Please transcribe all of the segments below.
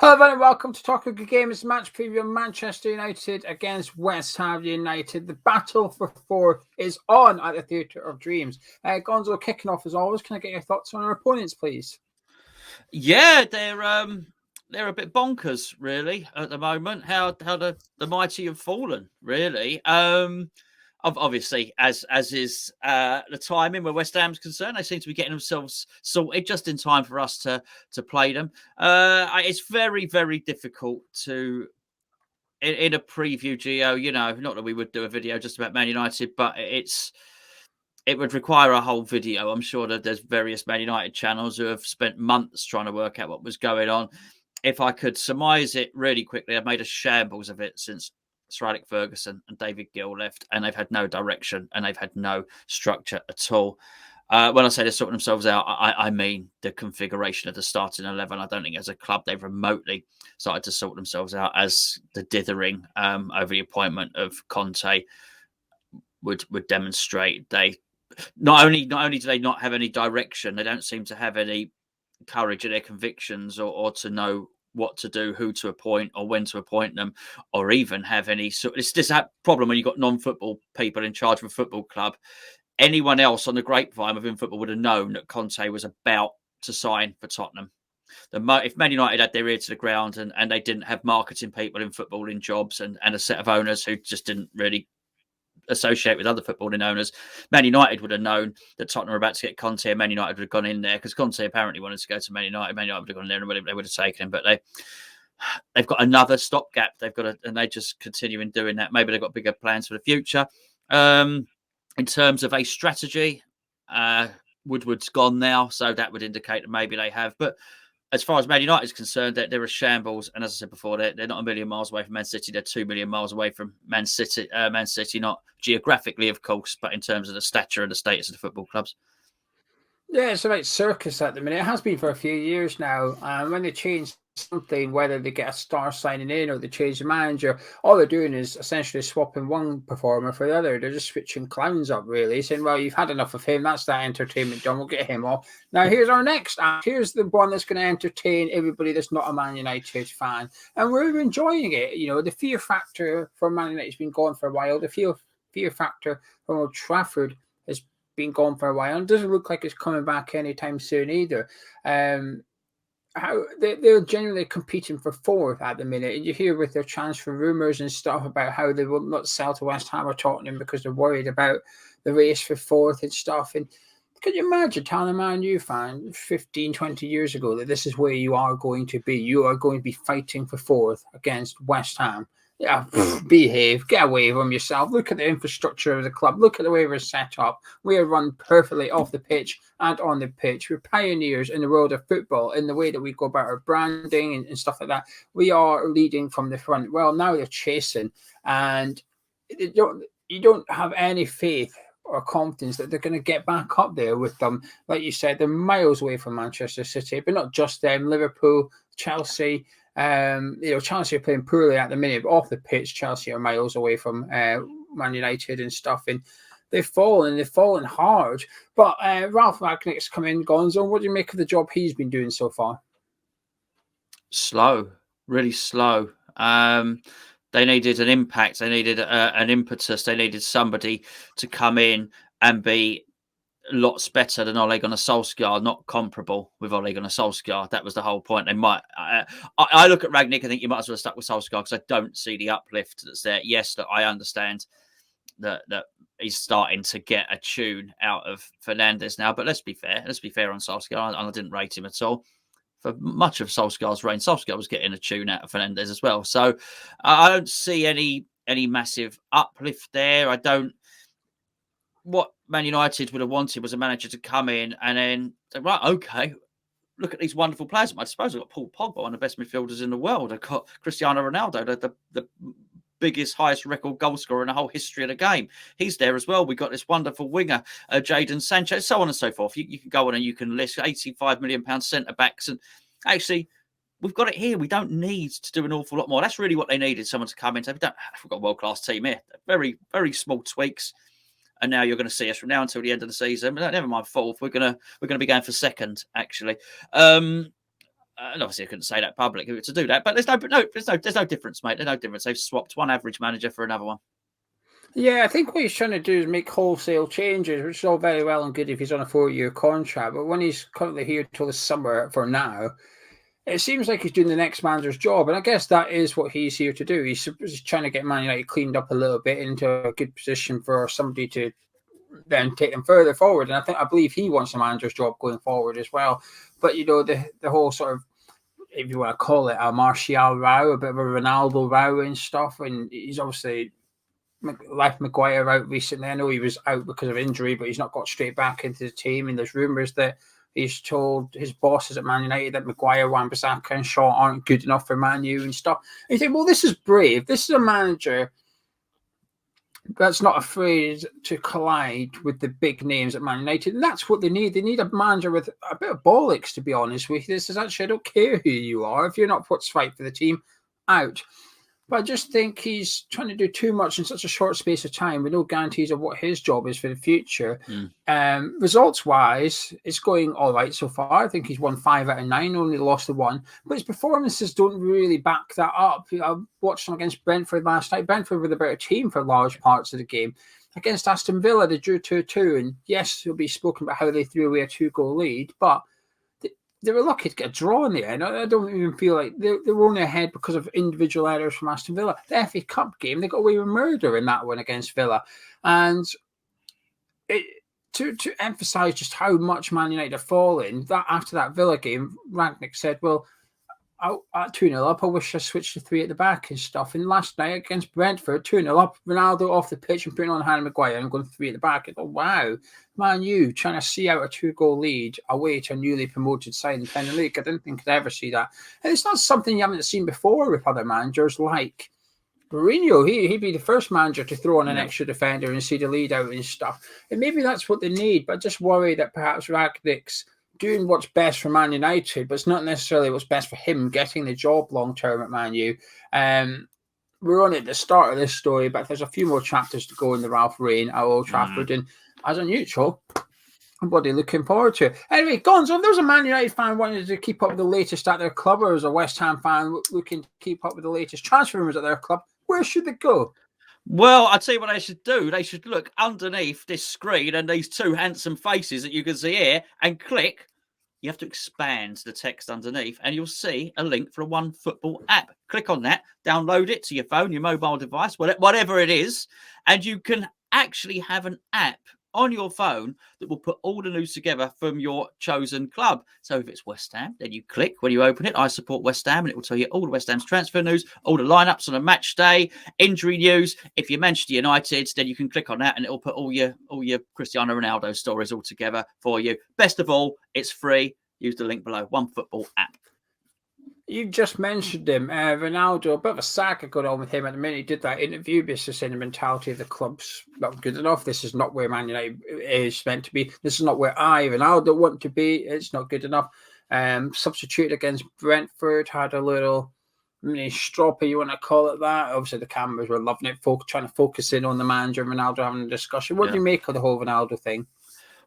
Hello everyone, welcome to Talk of Good Games match preview. Manchester United against West Ham United. The battle for fourth is on at the Theatre of Dreams. Gonzo, kicking off as always. Can I get your thoughts on our opponents, please? Yeah, they're a bit bonkers, really, at the moment. How the mighty have fallen, really. Obviously, as is the timing where West Ham's concerned, they seem to be getting themselves sorted just in time for us to play them. It's very, very difficult to in a preview, Geo. You know, not that we would do a video just about Man United, but it would require a whole video. I'm sure that there's various Man United channels who have spent months trying to work out what was going on. If I could surmise it really quickly, I've made a shambles of it since Sir Alex Ferguson and David Gill left, and they've had no direction and they've had no structure at all. When I say they're sorting themselves out, I mean the configuration of the starting 11. I don't think as a club they've remotely started to sort themselves out, as the dithering over the appointment of Conte would demonstrate. They not only do they not have any direction, they don't seem to have any courage in their convictions or to know what to do, who to appoint or when to appoint them, or even have any sort. It's this problem when you've got non-football people in charge of a football club. Anyone else on the grapevine within football would have known that Conte was about to sign for Tottenham. If Man United had their ear to the ground and they didn't have marketing people in football in jobs and a set of owners who just didn't really associate with other footballing owners, Man United would have known that Tottenham were about to get Conte, and Man United would have gone in there because Conte apparently wanted to go to Man United. Man United would have gone in there and they would have taken him, but they've got another stopgap. And they just continue in doing that. Maybe they've got bigger plans for the future. In terms of a strategy, Woodward's gone now, so that would indicate that maybe they have. But as far as Man United is concerned, they're a shambles. And as I said before, they're not a million miles away from Man City. They're 2 million miles away from Man City. Man City, not geographically, of course, but in terms of the stature and the status of the football clubs. Yeah, it's a right circus at the minute. It has been for a few years now. When they change something, whether they get a star signing in or they change the manager, all they're doing is essentially swapping one performer for the other. They're just switching clowns up, really, saying, well, you've had enough of him. That's that entertainment done. We'll get him off. Now, here's our next act. Here's the one that's going to entertain everybody that's not a Man United fan. And we're enjoying it. You know, the fear factor for Man United has been gone for a while. The fear factor from Old Trafford has been gone for a while, and it doesn't look like it's coming back anytime soon either. How they're genuinely competing for fourth at the minute, and you hear with their transfer rumours and stuff about how they will not sell to West Ham or Tottenham because they're worried about the race for fourth and stuff. And can you imagine telling a ManWHU fan 15, 20 years ago that this is where you are going to be? You are going to be fighting for fourth against West Ham. Yeah, behave, get away from yourself. Look at the infrastructure of the club. Look at the way we're set up. We are run perfectly off the pitch and on the pitch. We're pioneers in the world of football in the way that we go about our branding and stuff like that. We are leading from the front. Well, now they're chasing, and you don't have any faith or confidence that they're going to get back up there with them. Like you said, they're miles away from Manchester City, but not just them. Liverpool, Chelsea. Chelsea are playing poorly at the minute, but off the pitch, Chelsea are miles away from Man United and stuff, and they've fallen hard. But Ralph Rangnick's come in, Gonzo. What do you make of the job he's been doing so far? Slow, really slow. They needed an impact. They needed an impetus. They needed somebody to come in and be lots better than Ole Gunnar Solskjaer, not comparable with Ole Gunnar Solskjaer. That was the whole point. They might. I look at Rangnick and think you might as well have stuck with Solskjaer because I don't see the uplift that's there. Yes, that I understand that he's starting to get a tune out of Fernandes now. But let's be fair. Let's be fair on Solskjaer. I didn't rate him at all. For much of Solskjaer's reign, Solskjaer was getting a tune out of Fernandes as well. So I don't see any massive uplift there. I don't. What Man United would have wanted was a manager to come in and then say, right, okay, look at these wonderful players. I suppose I've got Paul Pogba, one of the best midfielders in the world. I've got Cristiano Ronaldo, the biggest, highest record goal scorer in the whole history of the game. He's there as well. We've got this wonderful winger, Jadon Sancho, so on and so forth. You can go on and you can list £85 million centre-backs. And actually, we've got it here. We don't need to do an awful lot more. That's really what they needed, someone to come in. We've got a world-class team here. Very, very small tweaks. And now you're going to see us from now until the end of the season. But never mind fourth. We're going to be going for second, actually. And obviously, I couldn't say that publicly to do that, but there's no difference, mate. There's no difference. They've swapped one average manager for another one. Yeah, I think what he's trying to do is make wholesale changes, which is all very well and good if he's on a 4-year contract. But when he's currently here till the summer for now, it seems like he's doing the next manager's job. And I guess that is what he's here to do. He's trying to get Man United cleaned up a little bit into a good position for somebody to then take them further forward. And I believe he wants a manager's job going forward as well. But, the whole sort of, if you want to call it a Martial row, a bit of a Ronaldo row and stuff. And he's obviously left Maguire out recently. I know he was out because of injury, but he's not got straight back into the team. And there's rumours that he's told his bosses at Man United that Maguire, Wan-Bissaka and Shaw aren't good enough for Man U and stuff. And you think, well, this is brave. This is a manager that's not afraid to collide with the big names at Man United. And that's what they need. They need a manager with a bit of bollocks, to be honest with you. This is actually, I don't care who you are. If you're not what's right for the team, out. But I just think he's trying to do too much in such a short space of time with no guarantees of what his job is for the future. Results-wise, it's going all right so far. I think he's won 5 out of 9, only lost the 1. But his performances don't really back that up. I watched him against Brentford last night. Brentford were the better team for large parts of the game. Against Aston Villa, they drew 2-2. And yes, it'll be spoken about how they threw away a 2-goal lead. But they were lucky to get a draw in the end. I don't even feel like they were only ahead because of individual errors from Aston Villa. The FA Cup game, they got away with murder in that one against Villa. And to emphasise just how much Man United are falling, that after that Villa game, Rangnick said, well, at 2-0 up, I wish I switched to 3 at the back and stuff. And last night against Brentford, 2-0 up, Ronaldo off the pitch and putting on Harry Maguire and going 3 at the back. I thought, wow, Man U trying to see out a 2-goal lead away to a newly promoted side in the Premier League. I didn't think I'd ever see that. And it's not something you haven't seen before with other managers like Mourinho. He'd be the first manager to throw on an extra defender and see the lead out and stuff. And maybe that's what they need, but I just worry that perhaps Rangnick's doing what's best for Man United, but it's not necessarily what's best for him getting the job long term at Man U. We're only at the start of this story, but there's a few more chapters to go in the Ralph reign at Old Trafford. And as a neutral, I'm bloody looking forward to it. Anyway, Gonzo, if there's a Man United fan wanting to keep up with the latest at their club, or there's a West Ham fan looking to keep up with the latest transfer rumours at their club, where should they go? Well, I'll tell you what they should do. They should look underneath this screen and these two handsome faces that you can see here and click. You have to expand the text underneath and you'll see a link for a OneFootball app. Click on that, download it to your phone, your mobile device, whatever it is, and you can actually have an app on your phone that will put all the news together from your chosen club. So if it's West Ham, then you click when you open it, I support West Ham, and it will tell you all the West Ham's transfer news, all the lineups on a match day, injury news. If you're Manchester United, then you can click on that and it will put all your Cristiano Ronaldo stories all together for you. Best of all, it's free. Use the link below. OneFootball app. You've just mentioned him, Ronaldo. A bit of a saga going on with him at the minute. He did that interview, basically saying the mentality of the club's not good enough. This is not where Man United is meant to be. This is not where Ronaldo, want to be. It's not good enough. Substitute against Brentford, had a little mini stroppy, you want to call it that. Obviously, the cameras were loving it, trying to focus in on the manager and Ronaldo having a discussion. What do you make of the whole Ronaldo thing?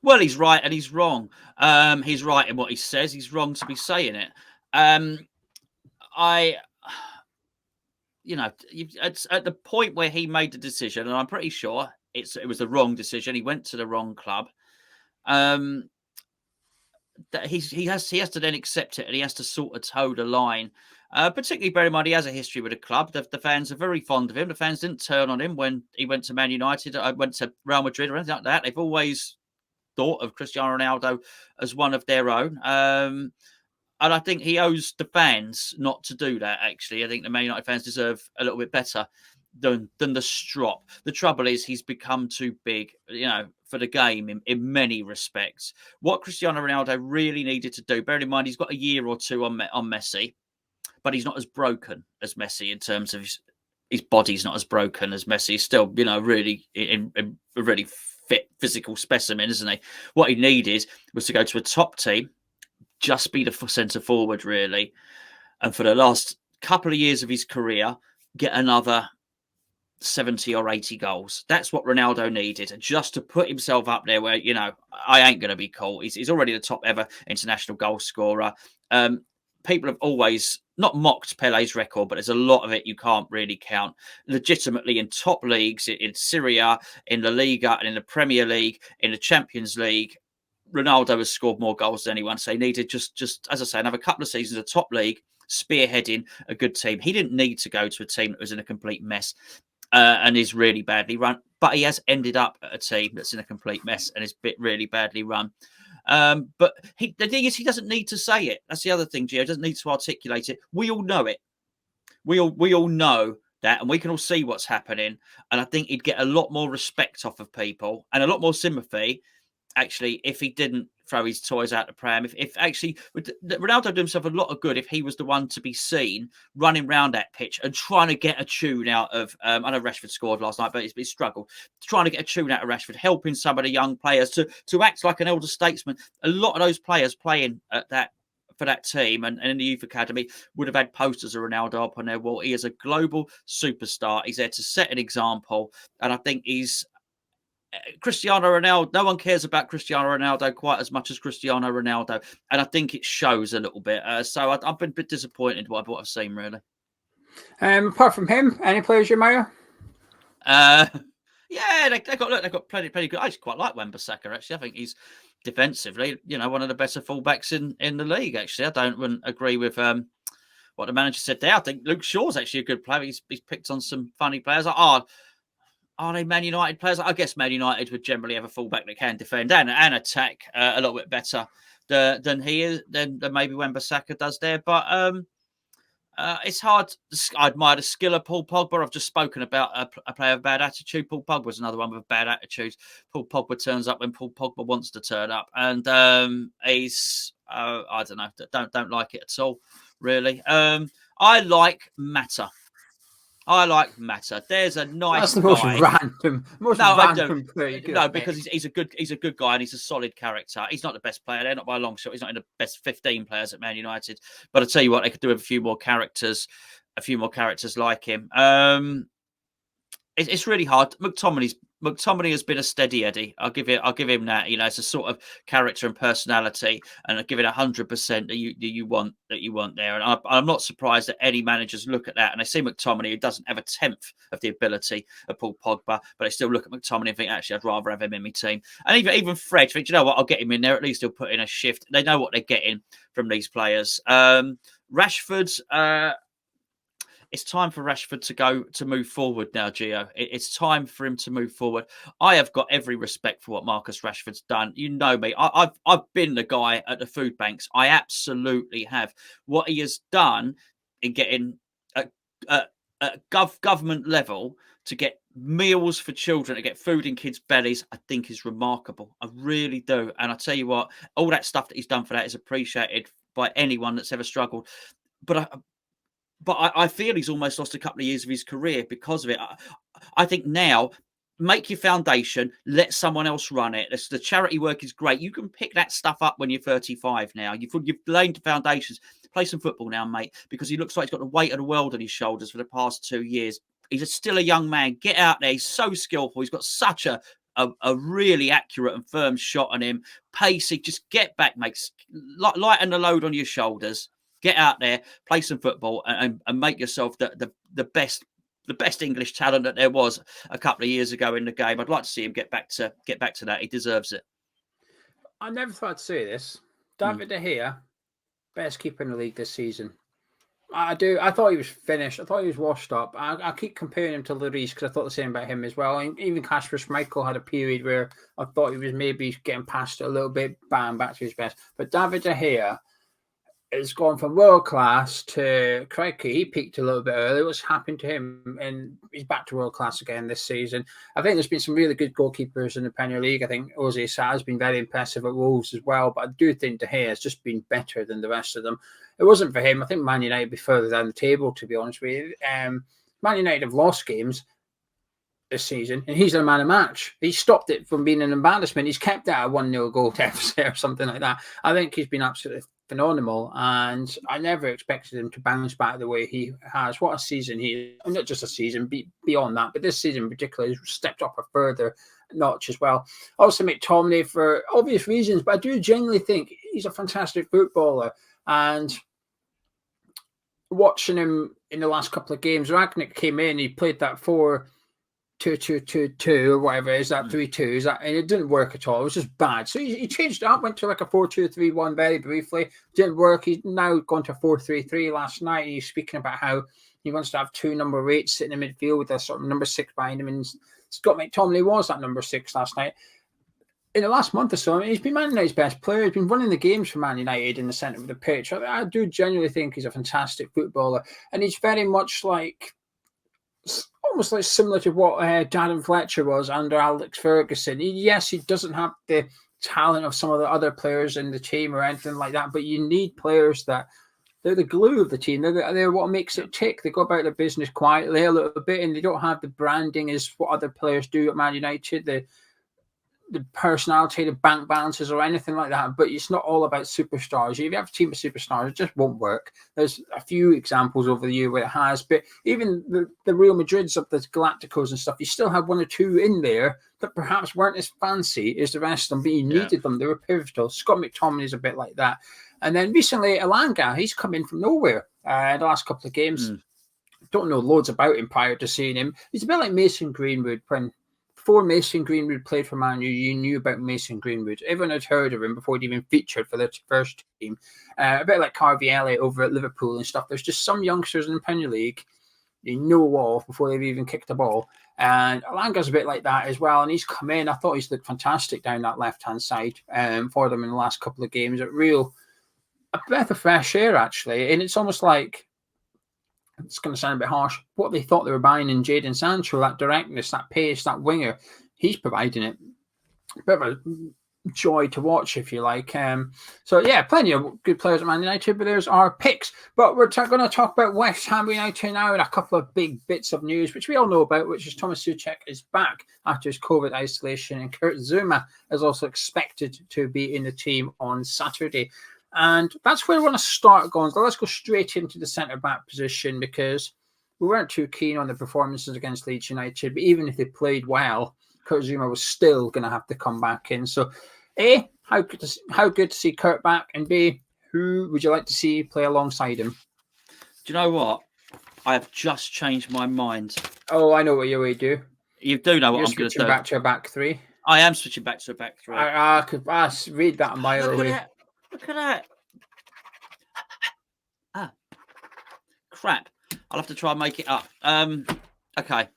Well, he's right and he's wrong. He's right in what he says. He's wrong to be saying it. It's at the point where he made the decision, and I'm pretty sure it was the wrong decision. He went to the wrong club. That he has to then accept it, and he has to sort of toe the line. Particularly, bear in mind, he has a history with the club. The fans are very fond of him. The fans didn't turn on him when he went to Man United, went to Real Madrid, or anything like that. They've always thought of Cristiano Ronaldo as one of their own. And I think he owes the fans not to do that, actually. I think the Man United fans deserve a little bit better than the strop. The trouble is he's become too big, for the game in many respects. What Cristiano Ronaldo really needed to do, bearing in mind he's got a year or two on Messi, but he's not as broken as Messi in terms of his body's not as broken as Messi. He's still, really in a really fit physical specimen, isn't he? What he needed was to go to a top team, just be the centre forward, really. And for the last couple of years of his career, get another 70 or 80 goals. That's what Ronaldo needed, just to put himself up there where, I ain't going to be cool. He's already the top ever international goal scorer. people have always not mocked Pele's record, but there's a lot of it you can't really count. Legitimately in top leagues, in Syria, in La Liga, and in the Premier League, in the Champions League, Ronaldo has scored more goals than anyone. So he needed just as I say, another couple of seasons of top league, spearheading a good team. He didn't need to go to a team that was in a complete mess and is really badly run. But he has ended up at a team that's in a complete mess and is really badly run. But the thing is, he doesn't need to say it. That's the other thing, Gio. He doesn't need to articulate it. We all know it. We all know that, and we can all see what's happening. And I think he'd get a lot more respect off of people and a lot more sympathy, actually, if he didn't throw his toys out the pram. If actually, Ronaldo did himself a lot of good if he was the one to be seen running around that pitch and trying to get a tune out of, I know Rashford scored last night, but he struggled, trying to get a tune out of Rashford, helping some of the young players to act like an elder statesman. A lot of those players playing at that, for that team and in the youth academy would have had posters of Ronaldo up on their wall. He is a global superstar. He's there to set an example. And I think he's Cristiano Ronaldo. No one cares about Cristiano Ronaldo quite as much as Cristiano Ronaldo. And I think it shows a little bit. So I've been a bit disappointed by what I've seen, really. Apart from him, any players you admire? Yeah, they've got plenty good. I just quite like Wan-Bissaka, actually. I think he's defensively, one of the better fullbacks in the league, actually. Wouldn't agree with what the manager said there. I think Luke Shaw's actually a good player. He's picked on some funny players. Are they Man United players? I guess Man United would generally have a fullback that can defend and attack a little bit better than he is, than maybe Wan-Bissaka does there. But it's hard. I admire the skill of Paul Pogba. I've just spoken about a player of bad attitude. Paul Pogba was another one with bad attitude. Paul Pogba turns up when Paul Pogba wants to turn up, and he's I don't know. Don't like it at all, really. I like Mata. There's a nice. That's the most random. No, because he's a good guy and he's a solid character. He's not the best player. They're not by a long shot. He's not in the best 15 players at Man United. But I tell you what, they could do with a few more characters like him. It's really hard. McTominay has been a steady Eddie. I'll give him that. It's a sort of character and personality, and I give it 100% that you want there. And I'm not surprised that any managers look at that and they see McTominay, who doesn't have a tenth of the ability of Paul Pogba, but they still look at McTominay and think, actually, I'd rather have him in my team. And even Fred, think, you know what, I'll get him in there. At least he'll put in a shift. They know what they're getting from these players. Rashford. It's time for Rashford to move forward now, Gio. It's time for him to move forward. I have got every respect for what Marcus Rashford's done. You know me. I've been the guy at the food banks. I absolutely have. What he has done in getting at government level to get meals for children, to get food in kids' bellies, I think is remarkable. I really do. And I tell you what, all that stuff that he's done for that is appreciated by anyone that's ever struggled. But I feel he's almost lost a couple of years of his career because of it. I think now, make your foundation, let someone else run it. The charity work is great. You can pick that stuff up when you're 35 now. You've laid the foundations. Play some football now, mate, because he looks like he's got the weight of the world on his shoulders for the past 2 years. He's still a young man. Get out there. He's so skillful. He's got such a really accurate and firm shot on him. Pacey, just get back, mate. Lighten the load on your shoulders. Get out there, play some football, and make yourself the best English talent that there was a couple of years ago in the game. I'd like to see him get back to that. He deserves it. I never thought I'd say this. David De Gea, best keeper in the league this season. I do. I thought he was finished. I thought he was washed up. I keep comparing him to Lloris because I thought the same about him as well. And even Kasper Schmeichel had a period where I thought he was maybe getting past it a little bit, bang, back to his best. But David De Gea has gone from world class to crikey. He peaked a little bit early. What's happened to him? And he's back to world class again this season. I think there's been some really good goalkeepers in the Premier League. I think Jose Sa has been very impressive at Wolves as well. But I do think De Gea has just been better than the rest of them. It wasn't for him. I think Man United would be further down the table, to be honest with you. Man United have lost games this season, and he's the man of match. He stopped it from being an embarrassment. He's kept that a 1-0 goal deficit or something like that. I think he's been absolutely phenomenal, and I never expected him to bounce back the way he has. What a season he is. Not just a season, beyond that, but this season in particular, he's stepped up a further notch as well. Also McTominay for obvious reasons, but I do genuinely think he's a fantastic footballer, and watching him in the last couple of games, Rangnick came in, he played that 4-2-2-2-2 or whatever it is, that 3-2, and it didn't work at all. It was just bad. So he changed it up, went to like a 4-2-3-1 very briefly. Didn't work. He's now gone to 4-3-3 last night. He's speaking about how he wants to have 2 number 8s sitting in midfield with a sort of number 6 behind him. And Scott McTominay was that number 6 last night. In the last month or so, I mean, he's been Man United's best player. He's been running the games for Man United in the centre of the pitch. I do genuinely think he's a fantastic footballer. And he's very much like, almost like similar to what Darren Fletcher was under Alex Ferguson. Yes, he doesn't have the talent of some of the other players in the team or anything like that, but you need players that they're the glue of the team. They're what makes it tick. They go about their business quietly a little bit, and they don't have the branding as what other players do at Man United. The personality, the bank balances or anything like that, but it's not all about superstars. If you have a team of superstars, it just won't work. There's a few examples over the year where it has, but even the Real Madrids of the Galacticos and stuff, you still have 1 or 2 in there that perhaps weren't as fancy as the rest of them, but you needed them. They were pivotal. Scott McTominay is a bit like that. And then recently, Elanga, he's come in from nowhere the last couple of games. Don't know loads about him prior to seeing him. He's a bit like Mason Greenwood. Before Mason Greenwood played for Man U, you knew about Mason Greenwood. Everyone had heard of him before he'd even featured for the first team. A bit like Harvey Elliott over at Liverpool and stuff. There's just some youngsters in the Premier League you know of before they've even kicked the ball. And Alanga's a bit like that as well. And he's come in. I thought he's looked fantastic down that left-hand side for them in the last couple of games. A breath of fresh air, actually. And it's almost like, it's going to sound a bit harsh, what they thought they were buying in Jadon Sancho, that directness, that pace, that winger, he's providing it. A bit of a joy to watch, if you like. So, yeah, plenty of good players at Man United, but there's our picks. But we're going to talk about West Ham United now and a couple of big bits of news, which we all know about, which is Thomas Souček is back after his COVID isolation, and Kurt Zouma is also expected to be in the team on Saturday. And that's where we want to start, Gonzo. Let's go straight into the centre-back position, because we weren't too keen on the performances against Leeds United, but even if they played well, Kurt Zouma was still going to have to come back in. So, A, how good to see Kurt back, and B, who would you like to see play alongside him? Do you know what? I have just changed my mind. Oh, I know what you would do. You do know what You're I'm going to do. switching back to a back 3. I am switching back to a back 3. I could read that a mile away. Look at that. Crap. I'll have to try and make it up. Okay.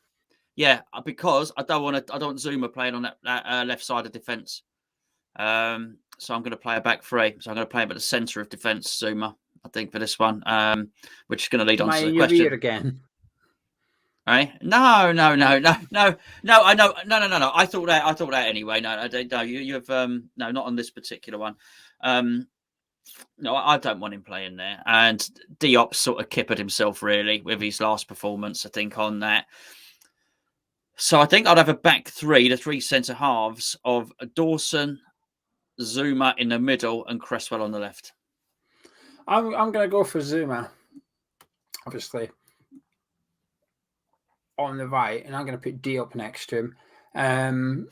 Yeah, because I don't want Zouma playing on that left side of defence. So I'm going to play a back 3. So I'm going to play him at the centre of defence, Zouma, I think, for this one. Which is going to lead on to the question. Again. Right? No. I know. No. I thought that anyway. No. You've no, not on this particular one. No, I don't want him playing there. And Diop sort of kippered himself, really, with his last performance, I think, on that. So I think I'd have a back 3, the 3 centre halves of Dawson, Zouma in the middle, and Cresswell on the left. I'm going to go for Zouma, obviously, on the right, and I'm going to put Diop next to him.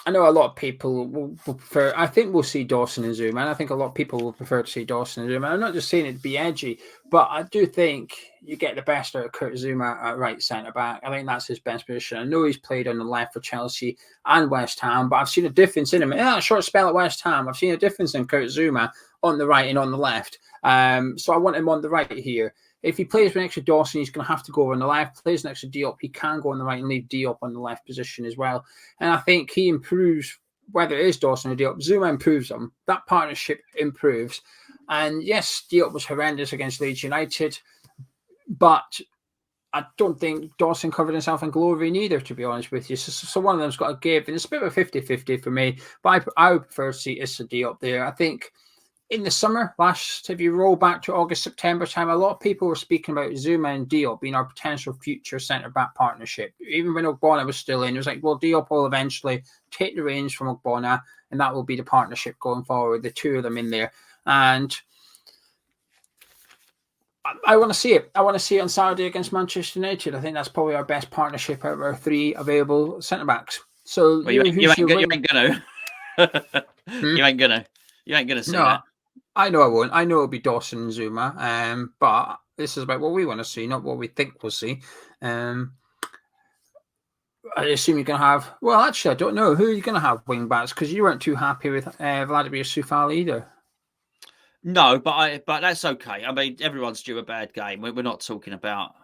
I know a lot of people will prefer. I think we'll see Dawson and Zouma, and I think a lot of people will prefer to see Dawson and Zouma. I'm not just saying it to be edgy, but I do think you get the best out of Kurt Zouma at right centre back. I think that's his best position. I know he's played on the left for Chelsea and West Ham, but I've seen a difference in him. In that short spell at West Ham, I've seen a difference in Kurt Zouma on the right and on the left. So I want him on the right here. If he plays next to Dawson, he's going to have to go on the left. Plays next to Diop, he can go on the right and leave Diop on the left position as well. And I think he improves, whether it is Dawson or Diop, Zouma improves them. That partnership improves. And yes, Diop was horrendous against Leeds United, but I don't think Dawson covered himself in glory neither, to be honest with you. So one of them's got to give. And it's a bit of a 50-50 for me, but I would prefer to see Issa Diop there. I think in the summer, if you roll back to August, September time, a lot of people were speaking about Zouma and Diop being our potential future centre-back partnership. Even when Ogbonna was still in, it was like, well, Diop will eventually take the reins from Ogbonna, and that will be the partnership going forward, the two of them in there. And I want to see it. I want to see it on Saturday against Manchester United. I think that's probably our best partnership out of our 3 available centre-backs. So well, you ain't gonna. You ain't gonna say that. I know I won't. I know it'll be Dawson and Zouma, but This is about what we want to see, not what we think we'll see. I assume you're going to have. Well, actually, I don't know who you're going to have wing backs because you weren't too happy with Vladimir Coufal either. No, but that's okay. I mean, everyone's due a bad game. We're not talking about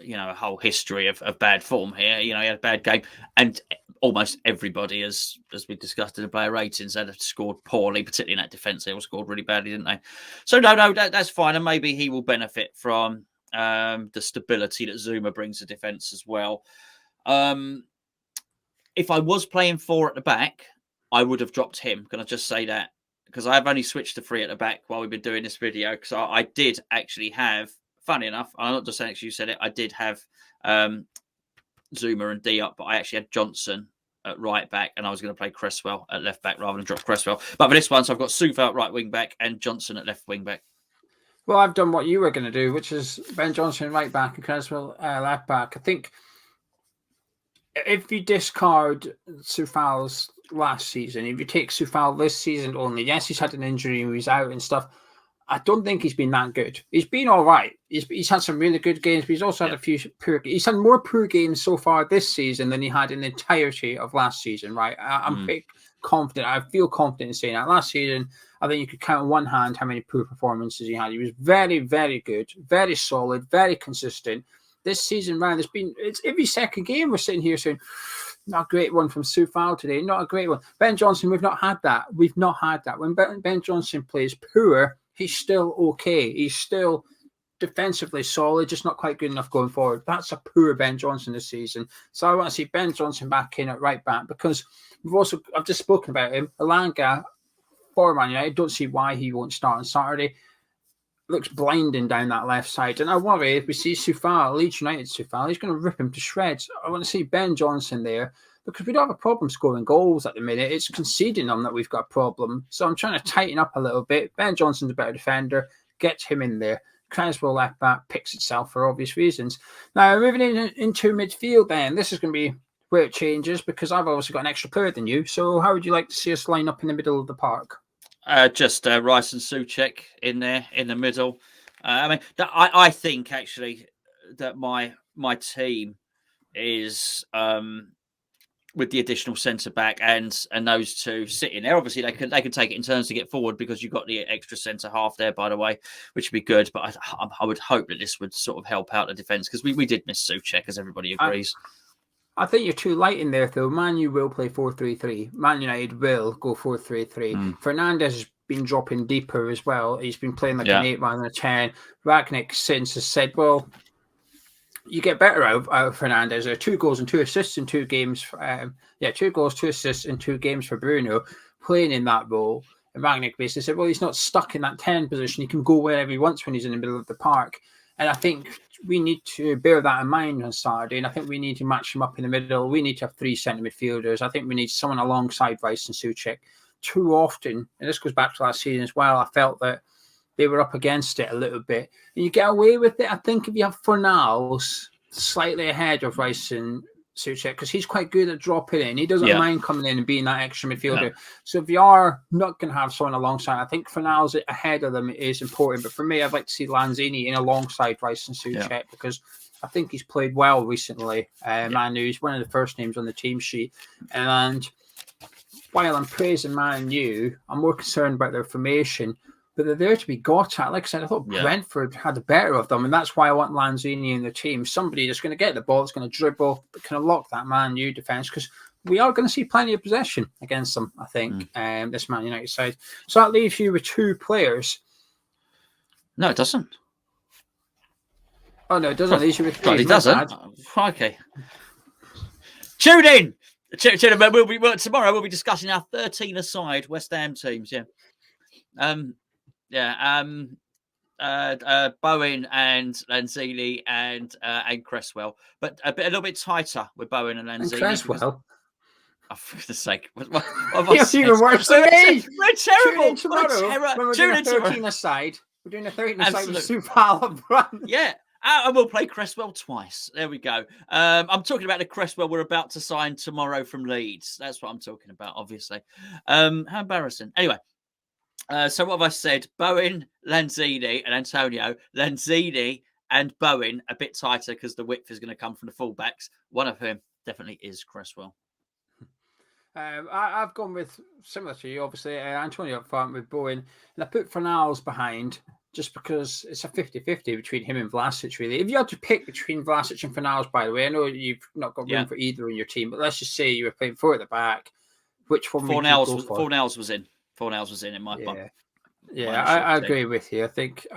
a whole history of bad form here. He had a bad game, and almost everybody, as we discussed in the player ratings, had scored poorly, particularly in that defence. They all scored really badly, didn't they? So no, that's fine, and maybe he will benefit from the stability that Zuma brings to defence as well. If I was playing 4 at the back, I would have dropped him. Can I just say that? Because I've only switched to 3 at the back while we've been doing this video. Because I did actually have, funny enough, I'm not just saying you said it, I did have Zuma and Diop, but I actually had Johnson at right back, and I was going to play Cresswell at left back rather than drop Cresswell. But for this one, so I've got Coufal at right wing back and Johnson at left wing back. Well, I've done what you were going to do, which is Ben Johnson right back and Cresswell left back. I think if you discard Coufal's last season, if you take Coufal this season only, yes, he's had an injury and he's out and stuff. I don't think he's been that good. He's been all right. He's had some really good games, but he's also had a few poor. He's had more poor games so far this season than he had in the entirety of last season. Right? I'm pretty confident. I feel confident in saying that. Last season, I think you could count on one hand how many poor performances he had. He was very, very good, very solid, very consistent. This season round, it's every second game we're sitting here saying, not a great one from Coufal today, not a great one. Ben Johnson, we've not had that. We've not had that. When Ben Johnson plays poor, he's still okay. He's still defensively solid, just not quite good enough going forward. That's a poor Ben Johnson this season. So I want to see Ben Johnson back in at right back because I've just spoken about him. Elanga for Man United, don't see why he won't start on Saturday. Looks blinding down that left side. And I worry if we see Coufal, Leeds United Coufal, he's going to rip him to shreds. I want to see Ben Johnson there because we don't have a problem scoring goals at the minute. It's conceding them that we've got a problem. So I'm trying to tighten up a little bit. Ben Johnson's a better defender. Get him in there. Cresswell left back picks itself for obvious reasons. Now, moving into midfield then. This is going to be where it changes because I've obviously got an extra player than you. So how would you like to see us line up in the middle of the park? Just Rice and Souček in there in the middle. I think actually that my team is with the additional centre back and those two sitting there. Obviously, they can take it in turns to get forward because you've got the extra centre half there, by the way, which would be good. But I would hope that this would sort of help out the defence because we did miss Souček, as everybody agrees. I think you're too light in there, though. Man U will play 4-3-3. Man United will go 4-3-3. Fernandes has been dropping deeper as well. He's been playing like an 8 rather than a 10. Rangnick since has said, well, you get better out of Fernandes. There are 2 goals and 2 assists in 2 games. 2 goals, 2 assists in 2 games for Bruno playing in that role. And Rangnick basically said, well, he's not stuck in that 10 position. He can go wherever he wants when he's in the middle of the park. And I think we need to bear that in mind on Saturday. And I think we need to match him up in the middle. We need to have 3 centre midfielders. I think we need someone alongside Rice and Souček. Too often, and this goes back to last season as well, I felt that they were up against it a little bit. And you get away with it, I think, if you have Fornals slightly ahead of Rice and Souček, because he's quite good at dropping in. He doesn't mind coming in and being that extra midfielder. Yeah. So if you are not going to have someone alongside, I think Fornals ahead of them is important. But for me, I'd like to see Lanzini in alongside Rice and Souček because I think he's played well recently. MANWHU, he's one of the first names on the team sheet. And while I'm praising MANWHU, I'm more concerned about their formation. But they're there to be got at. Like I said, I thought Brentford had the better of them, and that's why I want Lanzini in the team. Somebody that's going to get the ball, that's going to dribble, that can unlock that Man U defence, because we are going to see plenty of possession against them, I think, this Man United side. So that leaves you with 2 players. No, it doesn't. Oh, no, it doesn't. It leaves you with 3. It doesn't. Okay. Tune in. Tomorrow we'll be discussing our 13-a-side West Ham teams, Bowen and Lanzini and Cresswell, but a little bit tighter with Bowen and Lanzini. And Cresswell. Oh, for the sake, what you're even worse than me. We're terrible. We're doing a 13-a-side. We're doing a 13-a-side with Coufal up front. Yeah. And we'll play Cresswell twice. There we go. I'm talking about the Cresswell we're about to sign tomorrow from Leeds. That's what I'm talking about, obviously. How embarrassing. Anyway. So what have I said? Bowen, Lanzini, and Antonio. Lanzini and Bowen a bit tighter because the width is going to come from the fullbacks. One of whom definitely is Cresswell. I've gone with, similar to you, obviously, Antonio up front with Bowen, and I put Fornals behind just because it's a 50-50 between him and Vlasic, really. If you had to pick between Vlasic and Fornals, by the way, I know you've not got room for either in your team, but let's just say you were playing four at the back. Which one would you go for? Fornals was in. Fornals was in my book. Yeah, I agree with you. I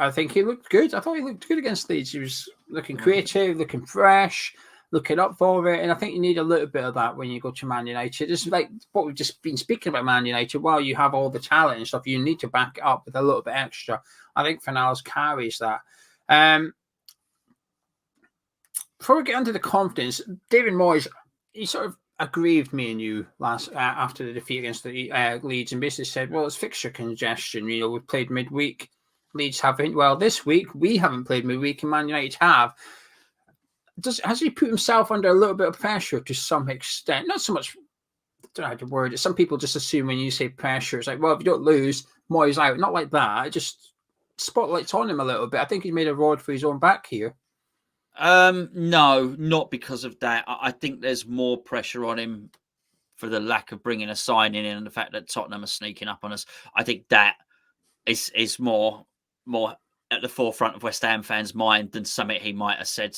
think he looked good. I thought he looked good against Leeds. He was looking creative, looking fresh, looking up for it. And I think you need a little bit of that when you go to Man United. It's like what we've just been speaking about Man United. While you have all the talent and stuff, you need to back it up with a little bit extra. I think Fornals carries that. Before we get into the confidence, David Moyes, he sort of aggrieved me and you after the defeat against the Leeds and basically said, well, it's fixture congestion. You know, we've played midweek. Leeds haven't. Well, this week we haven't played midweek and Man United have. Has he put himself under a little bit of pressure to some extent? Not so much, I don't know how to word it. Some people just assume when you say pressure, it's like, well, if you don't lose, Moyes out. Not like that. It just spotlights on him a little bit. I think he's made a rod for his own back here. No, not because of that. I think there's more pressure on him for the lack of bringing a signing in and the fact that Tottenham are sneaking up on us. I think that is more at the forefront of West Ham fans' mind than something he might have said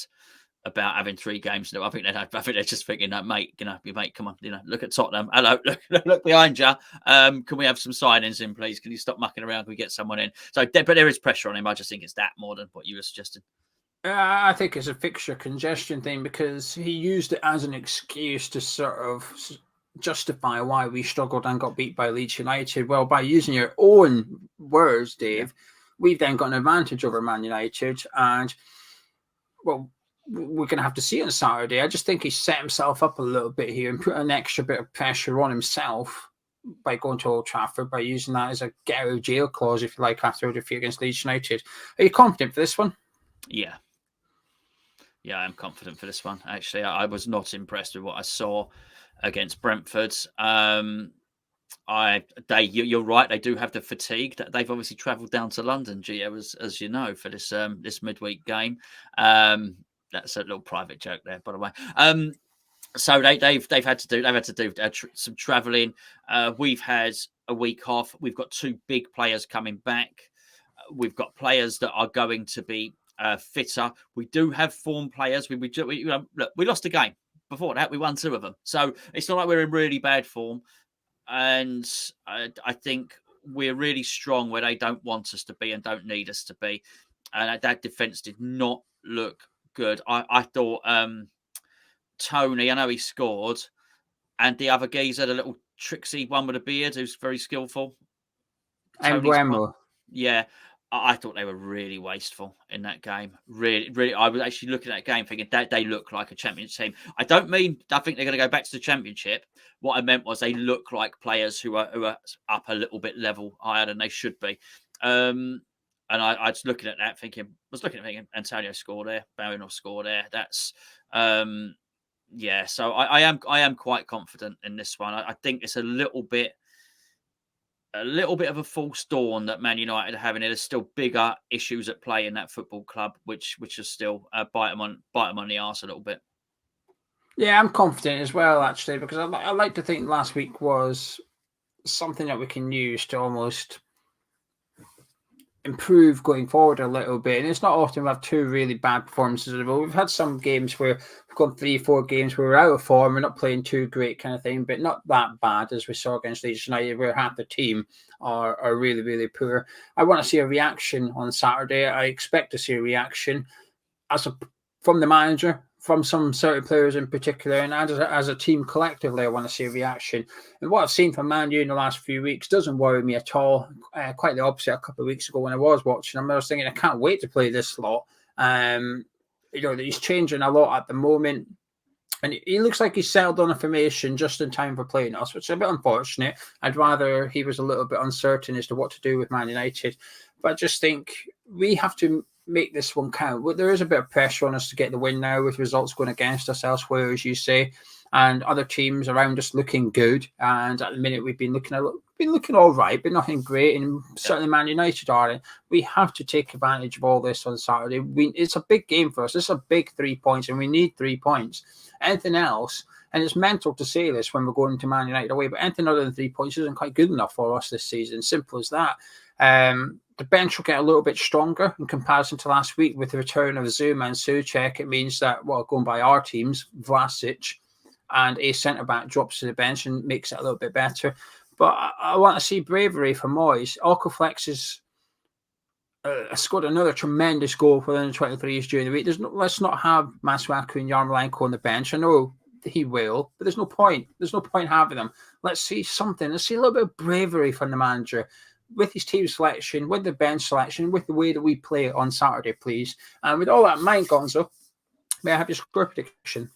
about having 3 games. I think they're just thinking that, mate, come on, look at Tottenham. Hello, look behind you. Can we have some signings in, please? Can you stop mucking around? Can we get someone in? So, but there is pressure on him. I just think it's that more than what you were suggesting. I think it's a fixture congestion thing because he used it as an excuse to sort of justify why we struggled and got beat by Leeds United. Well, by using your own words, Dave, we've then got an advantage over Man United, and well, we're going to have to see it on Saturday. I just think he set himself up a little bit here and put an extra bit of pressure on himself by going to Old Trafford, by using that as a get out of jail clause, if you like, after a defeat against Leeds United. Are you confident for this one? Yeah, I am confident for this one. Actually, I was not impressed with what I saw against Brentford. You're right. They do have the fatigue. That they've obviously travelled down to London, Geo, as you know, for this midweek game. That's a little private joke there, by the way. So they've had to do some travelling. We've had a week off. We've got 2 big players coming back. We've got players that are going to be fitter. We do have form players. We lost a game. Before that, we won 2 of them. So it's not like we're in really bad form. And I think we're really strong where they don't want us to be and don't need us to be. And that defence did not look good. I thought Tony, I know he scored, and the other geezer, the little tricksy one with a beard who's very skillful. And MANWHU. Yeah. I thought they were really wasteful in that game. Really, I was actually looking at that game thinking that they look like a championship team. I think they're going to go back to the championship. What I meant was they look like players who are up a little bit level higher than they should be. And I was looking at that thinking, Antonio scored there, Bowen scored there. That's So I am quite confident in this one. I think it's a little bit of a false dawn that Man United are having. There's still bigger issues at play in that football club, which is still bite them on the arse a little bit. Yeah, I'm confident as well, actually, because I like to think last week was something that we can use to almost improve going forward a little bit. And it's not often we have 2 really bad performances in a row. We've had some games where we've gone 3-4 games where we're out of form, we're not playing too great kind of thing, but not that bad as we saw against Leeds United, where half the team are really, really poor. I want to see a reaction on Saturday. I expect to see a reaction from the manager, from some certain players in particular, and as a team collectively, I want to see a reaction. And what I've seen from ManU in the last few weeks doesn't worry me at all. Quite the opposite. A couple of weeks ago when I was watching him, I was thinking, I can't wait to play this lot. He's changing a lot at the moment. And he looks like he's settled on a formation just in time for playing us, which is a bit unfortunate. I'd rather he was a little bit uncertain as to what to do with Man United. But I just think we have to make this one count. There is a bit of pressure on us to get the win now with results going against us elsewhere, as you say. and other teams around us looking good. And at the minute, we've been looking all right, but nothing great. And certainly, Man United are. We have to take advantage of all this on Saturday. It's a big game for us. It's a big 3 points, and we need 3 points. Anything else, and it's mental to say this when we're going to Man United away, but anything other than 3 points isn't quite good enough for us this season. Simple as that. The bench will get a little bit stronger in comparison to last week with the return of Zuma and Souček. It means that, well, going by our teams, Vlasic and a centre-back drops to the bench and makes it a little bit better. But I want to see bravery from Moyes. Okaflex has scored another tremendous goal for the under-23s during the week. Let's not have MANWHU and Yarmolenko on the bench. I know he will, but there's no point. There's no point having them. Let's see something. Let's see a little bit of bravery from the manager with his team selection, with the bench selection, with the way that we play on Saturday, please. And with all that in mind, Gonzo, may I have your score prediction?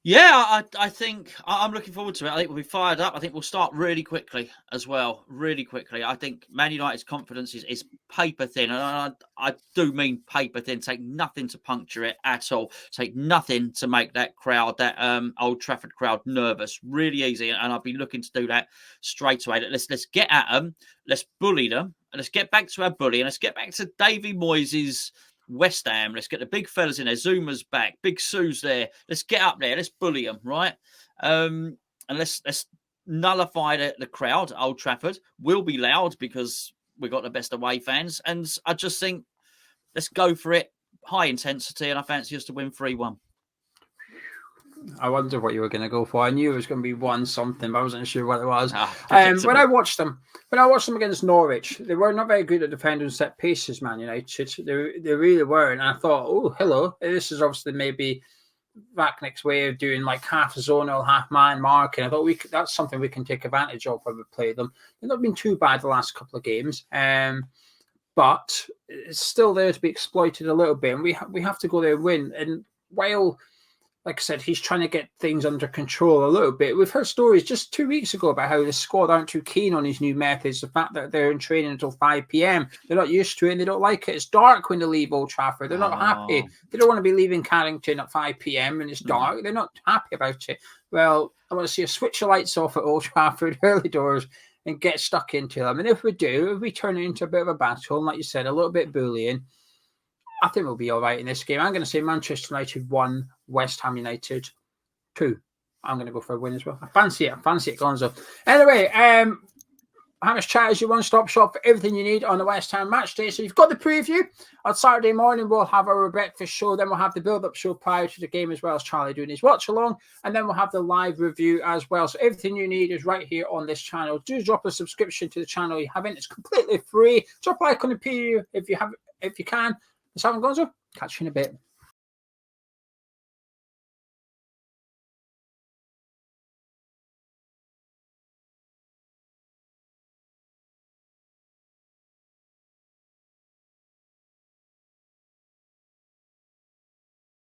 Yeah, I think I'm looking forward to it. I think we'll be fired up. I think we'll start really quickly as well. Really quickly. I think Man United's confidence is paper thin. And I do mean paper thin. Take nothing to puncture it at all. Take nothing to make that crowd, that Old Trafford crowd, nervous. Really easy. And I'll be looking to do that straight away. Let's get at them. Let's bully them. And let's get back to our bully. And let's get back to Davy Moyes' West Ham. Let's get the big fellas in there. Zuma's back. Big Sue's there. Let's get up there. Let's bully them, right? And let's nullify the crowd at Old Trafford. We'll be loud because we've got the best away fans. And I just think let's go for it. High intensity, and I fancy us to win 3-1. I wonder what you were going to go for. I knew it was going to be 1-something, but I wasn't sure what it was. When I watched them against Norwich, they were not very good at defending set pieces, Man United. They really weren't. And I thought, oh, hello. This is obviously maybe Rangnick's way of doing like half zonal, half man marking. I thought that's something we can take advantage of when we play them. They've not been too bad the last couple of games. But it's still there to be exploited a little bit. And we have to go there and win. And while, like I said, he's trying to get things under control a little bit. We've heard stories just 2 weeks ago about how the squad aren't too keen on his new methods. The fact that they're in training until 5 p.m. They're not used to it and they don't like it. It's dark when they leave Old Trafford. They're not happy. They don't want to be leaving Carrington at 5 p.m. and it's dark. They're not happy about it. Well, I want to see a switch of lights off at Old Trafford early doors and get stuck into them. And if we turn it into a bit of a battle, and like you said, a little bit bullying, I think we'll be all right in this game. I'm going to say Manchester United 1, West Ham United 2. I'm going to go for a win as well. I fancy it, Gonzo. Anyway, Hamish Chat is your one-stop shop for everything you need on the West Ham match day. So you've got the preview. On Saturday morning, we'll have our breakfast show. Then we'll have the build-up show prior to the game, as well as Charlie doing his watch-along. And then we'll have the live review as well. So everything you need is right here on this channel. Do drop a subscription to the channel if you haven't. It's completely free. Drop a like on the preview if you can. Let's have a Gonzo. Catch you in a bit.